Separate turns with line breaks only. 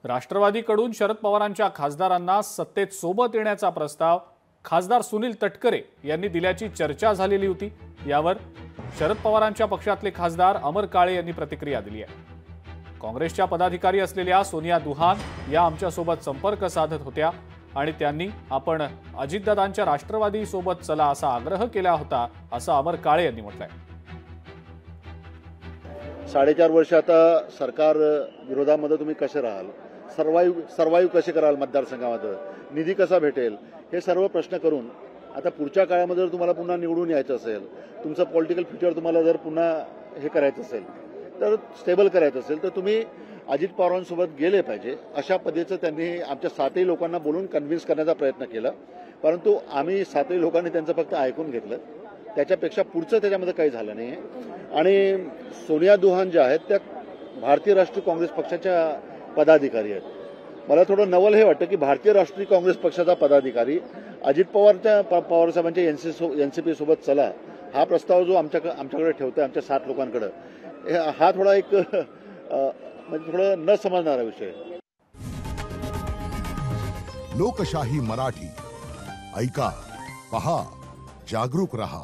राष्ट्रवादीकडून शरद पवारांच्या खासदारांना सत्तेत सोबत येण्याचा प्रस्ताव खासदार सुनील तटकरे यांनी दिल्याची चर्चा झालेली होती। यावर शरद पवारांच्या पक्षातले खासदार अमर काळे यांनी प्रतिक्रिया दिली आहे। काँग्रेसच्या पदाधिकारी असलेल्या सोनिया दुहान या आमच्यासोबत संपर्क साधत होत्या आणि त्यांनी आपण अजितदादांच्या राष्ट्रवादी सोबत चला असा आग्रह केला होता, असं अमर काळे यांनी म्हटलंय।
4.5 वर्ष आता सरकार विरोधामध्ये तुम्ही कसे राहाल, सर्वाईव्ह कसे कराल, मतदारसंघामध्ये निधी कसा भेटेल, हे सर्व प्रश्न करून आता पुढच्या काळामध्ये जर तुम्हाला पुन्हा निवडून यायचं असेल, तुमचं पॉलिटिकल फ्युचर तुम्हाला जर पुन्हा हे करायचं असेल, तर स्टेबल करायचं असेल, तर तुम्ही अजित पवारांसोबत गेले पाहिजे अशा पद्धतीचं त्यांनी आमच्या 7ही लोकांना बोलून कन्व्हिन्स करण्याचा प्रयत्न केला। परंतु आम्ही 7ही लोकांनी त्यांचं फक्त ऐकून घेतलं, त्याच्यापेक्षा पुढचं त्याच्यामध्ये काही झालं नाही। आणि सोनिया दुहान ज्या आहेत त्या भारतीय राष्ट्रीय काँग्रेस पक्षाच्या पदाधिकारी आहेत। मला थोडं नवल हे वाटतं की भारतीय राष्ट्रीय काँग्रेस पक्षाचा पदाधिकारी अजित पवार साहेबांच्या एनसीपी सोबत चला हा प्रस्ताव जो आमच्याकडे ठेवतोय, आमच्या 7 लोकांकडे, हा थोडा एक म्हणजे थोडं न समजणारा विषय।
लोकशाही मराठी ऐका, पहा, जागरूक रहा।